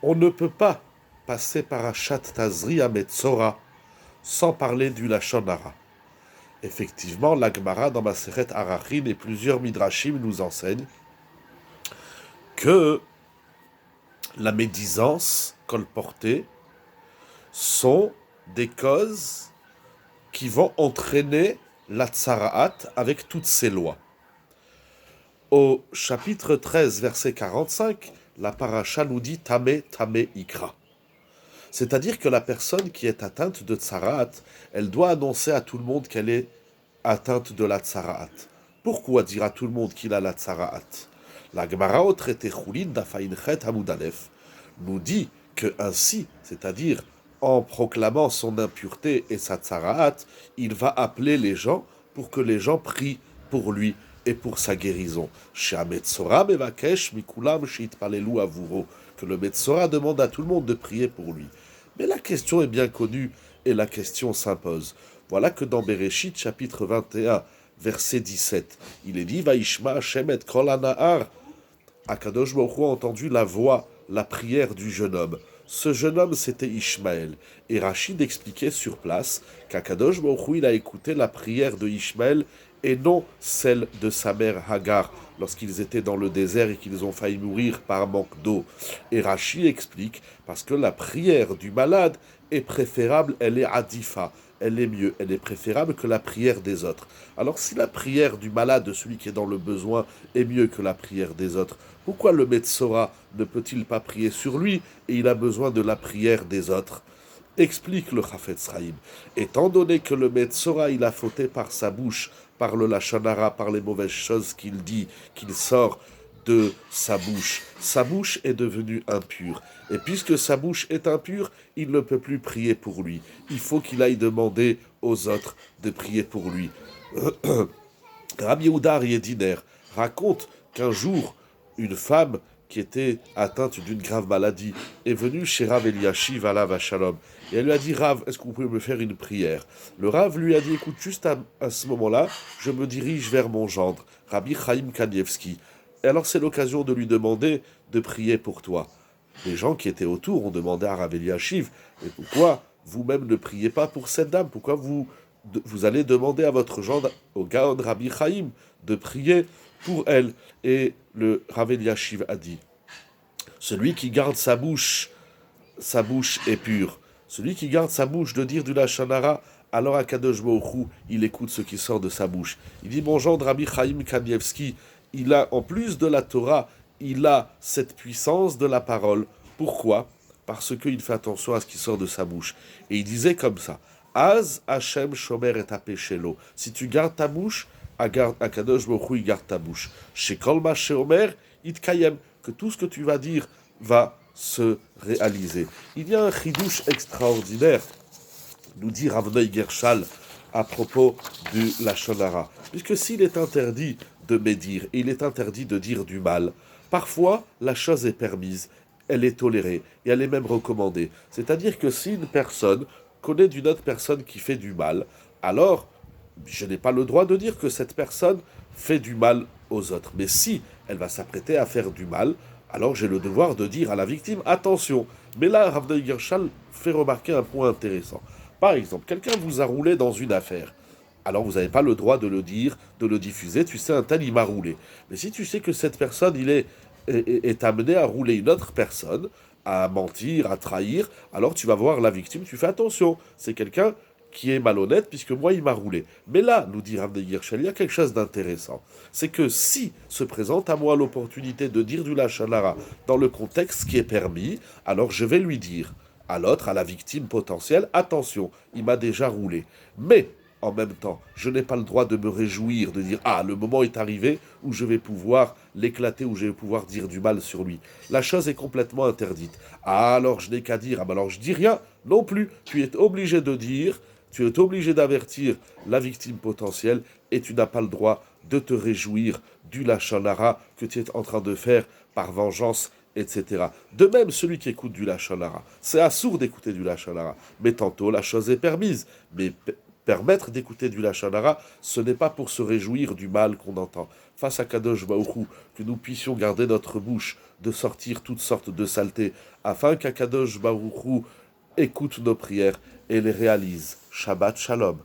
On ne peut pas passer Parashat Tazri à Metzora sans parler du Lachon Hara. Effectivement, la Gemara dans Masechet Arachin et plusieurs Midrashim nous enseignent que la médisance colportée sont des causes qui vont entraîner la tsaraat avec toutes ses lois. Au chapitre 13, verset 45, la paracha nous dit Tamé, Tamé, Ikra. C'est-à-dire que la personne qui est atteinte de tsaraat, elle doit annoncer à tout le monde qu'elle est atteinte de la tsaraat. Pourquoi dire à tout le monde qu'il a la tsaraat? La Gemara au traité Choulin d'Afaïnchet Hamoud Aleph nous dit que ainsi, c'est-à-dire en proclamant son impureté et sa tsaraat, il va appeler les gens pour que les gens prient pour lui et pour sa guérison. Que le Metzora demande à tout le monde de prier pour lui. Mais la question est bien connue et la question s'impose. Voilà que dans Bereshit, chapitre 21, verset 17, il est dit Vaishma Hashem et kol hanahar. Akadosh Baruch Hu a entendu la voix, la prière du jeune homme. Ce jeune homme, c'était Ishmaël. Et Rachid expliquait sur place qu'Akadosh Baruch Hu, il a écouté la prière de Ishmaël et non celle de sa mère Hagar, lorsqu'ils étaient dans le désert et qu'ils ont failli mourir par manque d'eau. Et Rachid explique, parce que la prière du malade est préférable, elle est adifa, elle est mieux, elle est préférable que la prière des autres. Alors si la prière du malade, de celui qui est dans le besoin, est mieux que la prière des autres, pourquoi le Metzora ne peut-il pas prier sur lui et il a besoin de la prière des autres? Explique le Chafetz Chaim. Étant donné que le Metzora, il a fauté par sa bouche, par le Lachon Hara, par les mauvaises choses qu'il dit, qu'il sort de sa bouche est devenue impure. Et puisque sa bouche est impure, il ne peut plus prier pour lui. Il faut qu'il aille demander aux autres de prier pour lui. Rabbi Yehuda Yediner raconte qu'un jour, une femme qui était atteinte d'une grave maladie est venue chez Rav Eliashiv alav Shalom. Et elle lui a dit, Rav, est-ce que vous pouvez me faire une prière? Le Rav lui a dit, écoute, juste à ce moment-là, je me dirige vers mon gendre, Rabbi Chaim Kanievski. Et alors c'est l'occasion de lui demander de prier pour toi. Les gens qui étaient autour ont demandé à Rav Eliashiv, mais pourquoi vous-même ne priez pas pour cette dame? Pourquoi vous allez demander à votre gendre, au Gaon Rabbi Chaim, de prier pour elle? Et le Rav Eliashiv a dit, celui qui garde sa bouche est pure. Celui qui garde sa bouche de dire du Lachon Hara, alors Akadosh Baruch Hu, il écoute ce qui sort de sa bouche. Il dit, mon gendre Rabbi Chaim Kanievski, il a, en plus de la Torah, il a cette puissance de la parole. Pourquoi? Parce qu'il fait attention à ce qui sort de sa bouche. Et il disait comme ça, Az Hashem Shomer et Apeshelo. Si tu gardes ta bouche, Akadosh Baruch Hu, il garde ta bouche. Shekol ma sheomer, itkayem. Que tout ce que tu vas dire va se réaliser. Il y a un chidouche extraordinaire, nous dit Rav Noy Gershal, à propos du Lachon Hara. Puisque s'il est interdit de médire, et il est interdit de dire du mal, parfois la chose est permise, elle est tolérée, et elle est même recommandée. C'est-à-dire que si une personne connaît d'une autre personne qui fait du mal, alors je n'ai pas le droit de dire que cette personne fait du mal aux autres. Mais si elle va s'apprêter à faire du mal, alors j'ai le devoir de dire à la victime, attention. Mais là, Rav Noy Gershal fait remarquer un point intéressant. Par exemple, quelqu'un vous a roulé dans une affaire. Alors vous n'avez pas le droit de le dire, de le diffuser. Tu sais, un tel, il m'a roulé. Mais si tu sais que cette personne, est amené à rouler une autre personne, à mentir, à trahir, alors tu vas voir la victime, tu fais attention. C'est quelqu'un qui est malhonnête, puisque moi, il m'a roulé. Mais là, nous dit Rav Noy Gershal, il y a quelque chose d'intéressant. C'est que si se présente à moi l'opportunité de dire du Lachon Hara dans le contexte qui est permis, alors je vais lui dire à l'autre, à la victime potentielle, attention, il m'a déjà roulé. Mais, en même temps, je n'ai pas le droit de me réjouir, de dire, ah, le moment est arrivé où je vais pouvoir l'éclater, où je vais pouvoir dire du mal sur lui. La chose est complètement interdite. Ah, alors je n'ai qu'à dire, ah, ben alors je dis rien, non plus. Tu es obligé de dire, tu es obligé d'avertir la victime potentielle et tu n'as pas le droit de te réjouir du Lachon Hara que tu es en train de faire par vengeance, etc. De même, celui qui écoute du Lachon Hara, c'est assourd d'écouter du Lachon Hara, mais tantôt la chose est permise. Mais Permettre d'écouter du Lachon Hara, ce n'est pas pour se réjouir du mal qu'on entend. Face à Kadosh Baruch Hu, que nous puissions garder notre bouche de sortir toutes sortes de saletés, afin qu'Akadosh Baruch Hu écoute nos prières et les réalise. Shabbat Shalom.